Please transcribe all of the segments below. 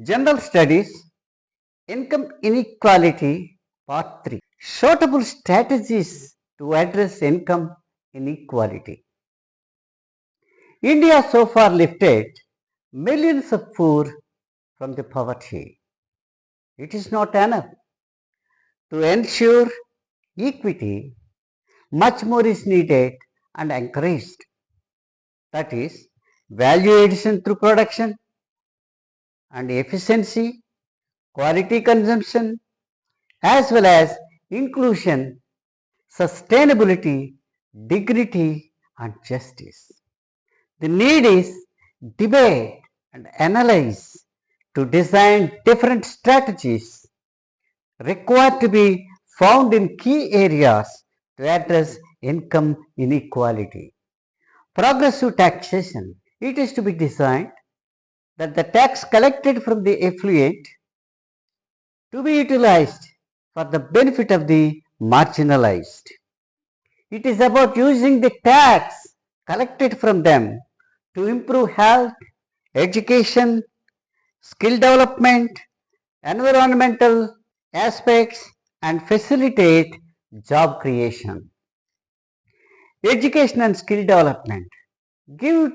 General Studies, Income Inequality, Part 3. Suitable strategies to address income inequality. India so far lifted millions of poor from the poverty. It is not enough. To ensure equity, much more is needed and encouraged. That is, value addition through production and efficiency, quality consumption, as well as inclusion, sustainability, dignity, and justice. The need is debate and analyze to design different strategies required to be found in key areas to address income inequality. Progressive taxation. It is to be designed that the tax collected from the affluent to be utilized for the benefit of the marginalized. It is about using the tax collected from them to improve health, education, skill development, environmental aspects, and facilitate job creation. Education and skill development. Give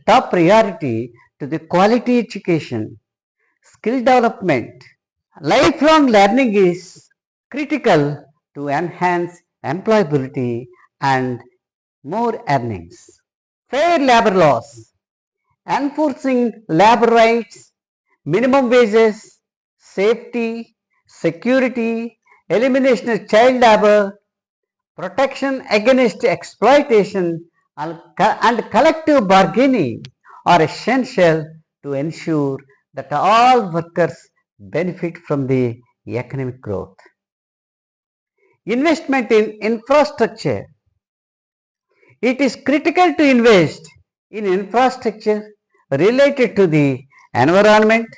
top priority to the quality education, skill development. Lifelong learning is critical to enhance employability and more earnings. Fair labor laws. Enforcing labor rights, minimum wages, safety, security, elimination of child labor, protection against exploitation, and collective bargaining are essential to ensure that all workers benefit from the economic growth. Investment in infrastructure. It is critical to invest in infrastructure related to the environment,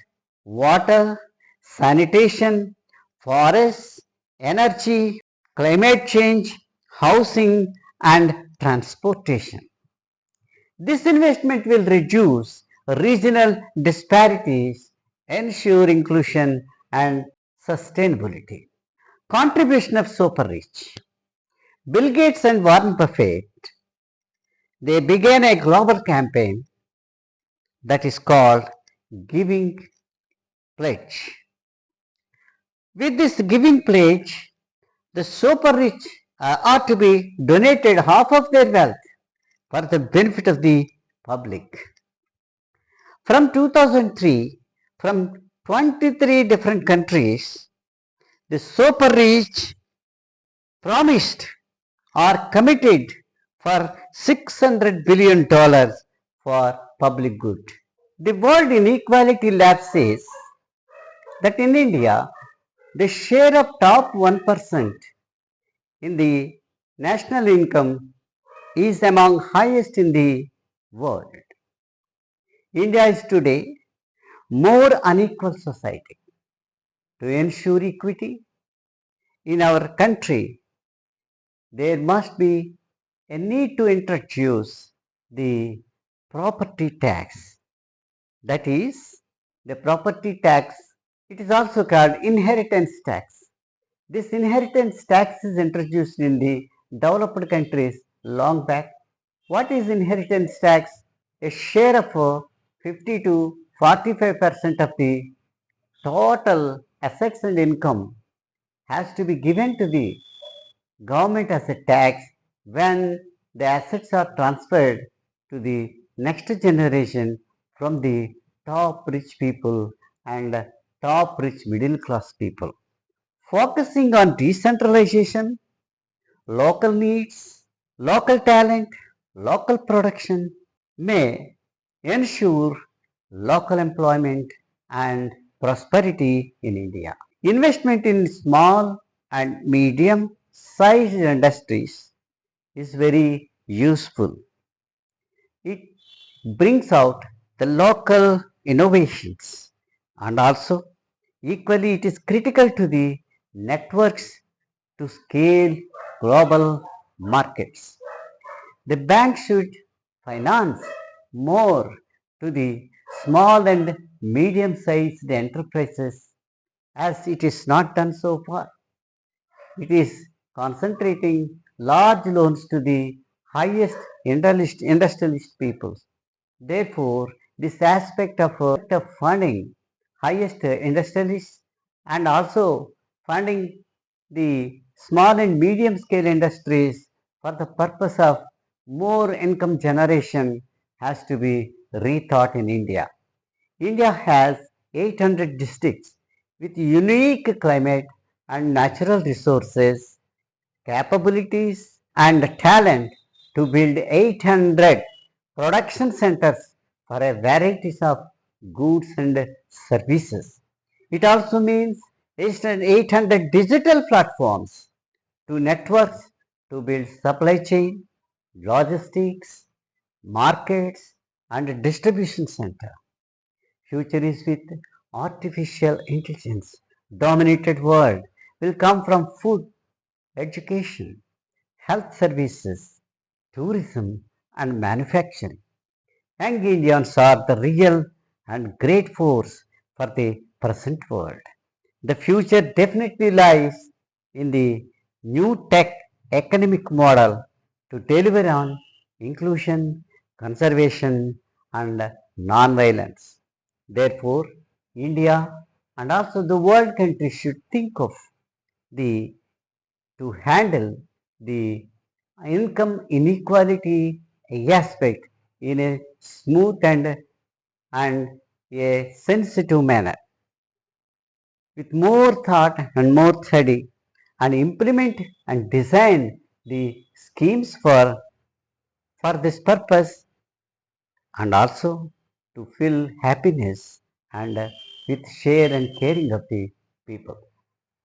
water, sanitation, forests, energy, climate change, housing, and transportation. This investment will reduce regional disparities, ensure inclusion and sustainability. Contribution of super rich. Bill Gates and Warren Buffett, they began a global campaign that is called Giving Pledge. With this Giving Pledge, the super rich are to be donated half of their wealth for the benefit of the public. From 2003, from 23 different countries, the super rich promised or committed for $600 billion for public good. The World Inequality Lab says that in India, the share of top 1% in the national income is among highest in the world. India is today more unequal society. To ensure equity in our country, there must be a need to introduce the property tax. That is, the property tax, it is also called inheritance tax. This inheritance tax is introduced in the developed countries long back. What is inheritance tax? A share of 50 to 45% of the total assets and income has to be given to the government as a tax when the assets are transferred to the next generation from the top rich people and top rich middle class people. Focusing on decentralization, local needs, local talent, local production may ensure local employment and prosperity in India. Investment in small and medium sized industries is very useful. It brings out the local innovations, and also equally it is critical to the networks to scale global markets. The bank should finance more to the small and medium-sized enterprises as it is not done so far. It is concentrating large loans to the highest industrialist peoples. Therefore, this aspect of funding highest industrialists and also funding the small and medium scale industries for the purpose of more income generation has to be rethought in India. India has 800 districts with unique climate and natural resources, capabilities and talent to build 800 production centers for a varieties of goods and services. It also means 800 digital platforms to networks to build supply chain, logistics, markets and distribution center. Future is with artificial intelligence dominated world will come from food, education, health services, tourism and manufacturing. Young Indians are the real and great force for the present world. The future definitely lies in the new tech economic model to deliver on inclusion, conservation, and non-violence. Therefore, India and also the world countries should think of the to handle the income inequality aspect in a smooth and a sensitive manner with more thought and more study and implement and design the schemes for this purpose and also to feel happiness and with share and caring of the people.